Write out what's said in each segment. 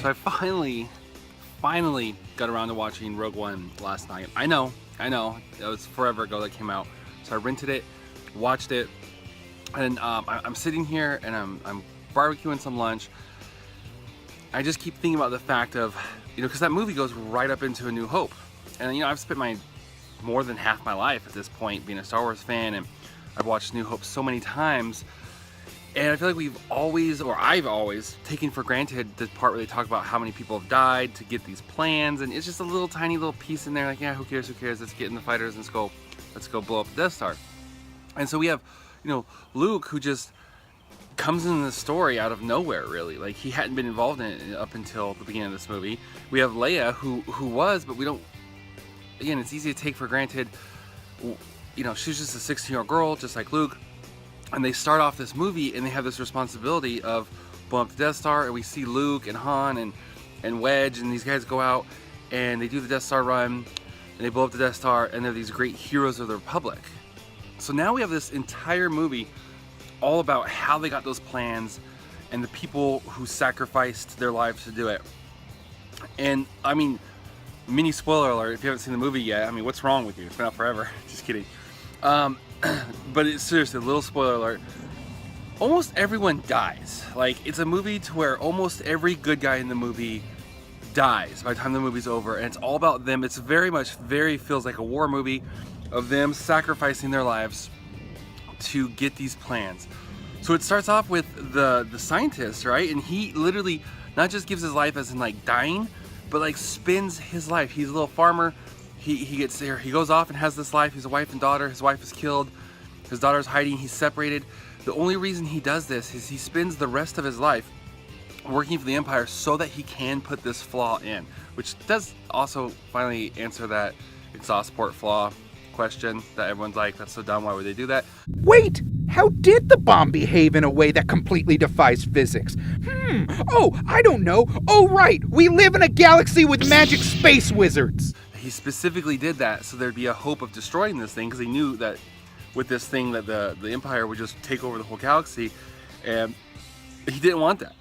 I finally got around to watching Rogue One last night. I know, it was forever ago that came out. So I rented it, watched it, and I'm sitting here and I'm barbecuing some lunch. I just keep thinking about the fact of, because that movie goes right up into A New Hope. And I've spent more than half my life at this point being a Star Wars fan, and I've watched New Hope so many times. And I feel like I've always taken for granted the part where they talk about how many people have died to get these plans, and it's just a little tiny little piece in there, like, yeah, who cares, let's get in the fighters and let's go blow up the Death Star. And so we have, Luke, who just comes into the story out of nowhere, really. Like, he hadn't been involved in it up until the beginning of this movie. We have Leia, who was, but we don't, again, it's easy to take for granted. She's just a 16-year-old girl, just like Luke. And they start off this movie and they have this responsibility of blowing up the Death Star, and we see Luke and Han and Wedge and these guys go out and they do the Death Star run and they blow up the Death Star, and they're these great heroes of the Republic. So now we have this entire movie all about how they got those plans and the people who sacrificed their lives to do it. And I mean, mini spoiler alert, if you haven't seen the movie yet, I mean, what's wrong with you? It's been out forever. Just kidding. But it's seriously, a little spoiler alert. Almost everyone dies. Like, it's a movie to where almost every good guy in the movie dies by the time the movie's over, and it's all about them. It's very feels like a war movie of them sacrificing their lives to get these plans. So it starts off with the scientist, right? And he literally not just gives his life as in like dying, but like spends his life. He's a little farmer. He gets there, he goes off and has this life. He's a wife and daughter. His wife is killed. His daughter's hiding. He's separated. The only reason he does this is he spends the rest of his life working for the Empire so that he can put this flaw in, which does also finally answer that exhaust port flaw question that everyone's like, that's so dumb, why would they do that? Wait! How did the bomb behave in a way that completely defies physics? Oh, I don't know. Oh, right! We live in a galaxy with magic space wizards! He specifically did that so there'd be a hope of destroying this thing, because he knew that with this thing that the Empire would just take over the whole galaxy, and he didn't want that.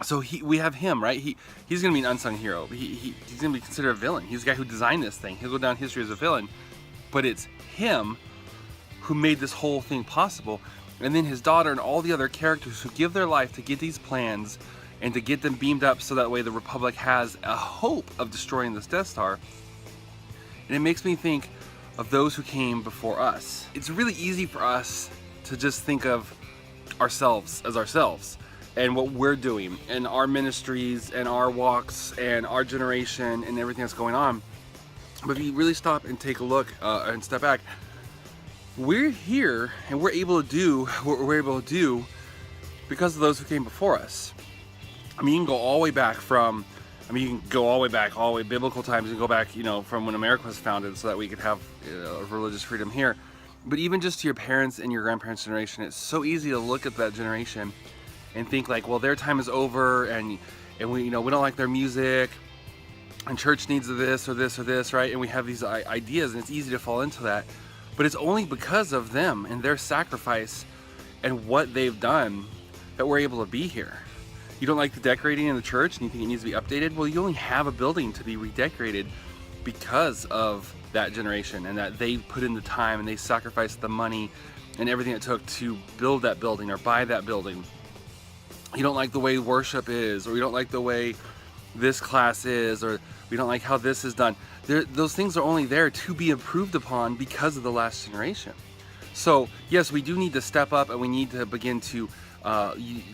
So we have him, right? He's going to be an unsung hero. He's going to be considered a villain. He's the guy who designed this thing. He'll go down in history as a villain, but it's him who made this whole thing possible. And then his daughter and all the other characters who give their life to get these plans and to get them beamed up so that way the Republic has a hope of destroying this Death Star. And it makes me think of those who came before us. It's really easy for us to just think of ourselves as ourselves and what we're doing and our ministries and our walks and our generation and everything that's going on. But if you really stop and take a look and step back, we're here and we're able to do what we're able to do because of those who came before us. I mean, you can go all the way back all the way biblical times. You can go back, from when America was founded so that we could have religious freedom here. But even just to your parents and your grandparents' generation, it's so easy to look at that generation and think like, well, their time is over, and we don't like their music, and church needs this or this or this, right? And we have these ideas, and it's easy to fall into that. But it's only because of them and their sacrifice and what they've done that we're able to be here. You don't like the decorating in the church and you think it needs to be updated? Well, you only have a building to be redecorated because of that generation, and that they put in the time and they sacrificed the money and everything it took to build that building or buy that building. You don't like the way worship is, or you don't like the way this class is, or we don't like how this is done. Those things are only there to be improved upon because of the last generation. So yes, we do need to step up, and we need to begin to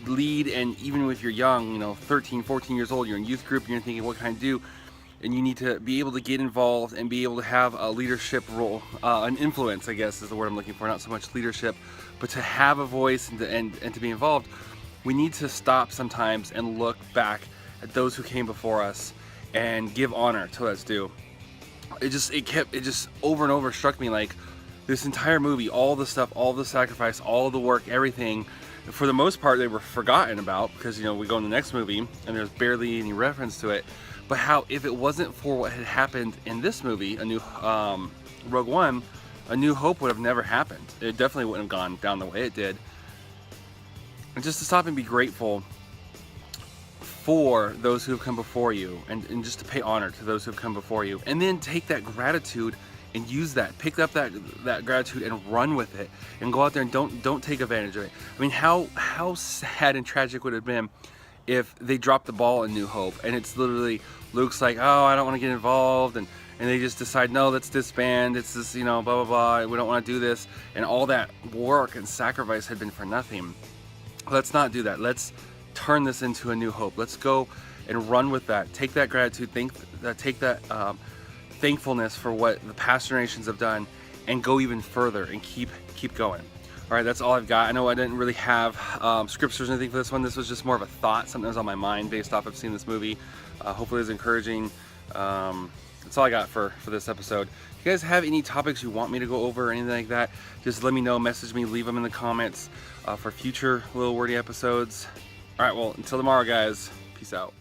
lead. And even if you're young, 13, 14 years old, you're in youth group, and you're thinking, what can I do? And you need to be able to get involved and be able to have a leadership role, an influence, I guess is the word I'm looking for, not so much leadership, but to have a voice and to be involved. We need to stop sometimes and look back at those who came before us and give honor to what's due. It just over and over struck me like this entire movie, all the stuff, all the sacrifice, all the work, everything, for the most part they were forgotten about, because we go in the next movie and there's barely any reference to it. But how, if it wasn't for what had happened in this movie, Rogue One, A New Hope would have never happened. It definitely wouldn't have gone down the way it did. And just to stop and be grateful for those who have come before you, and just to pay honor to those who have come before you, and then take that gratitude and use that, pick up that gratitude and run with it, and go out there and don't take advantage of it. I mean, how sad and tragic would it have been if they dropped the ball in New Hope, and it's literally Luke's like, oh, I don't want to get involved, and they just decide, no, let's disband, it's this, you know, blah, blah, blah, we don't want to do this, and all that work and sacrifice had been for nothing. Let's not do that. Let's turn this into a new hope. Let's go and run with that. Take that gratitude, take that thankfulness for what the past generations have done, and go even further and keep going. All right, that's all I've got. I know I didn't really have scriptures or anything for this one. This was just more of a thought, something that was on my mind based off of seeing this movie. Hopefully it's encouraging. That's all I got for this episode. If you guys have any topics you want me to go over or anything like that, just let me know, message me, leave them in the comments for future Lil WORDy episodes. All right, well, until tomorrow, guys, peace out.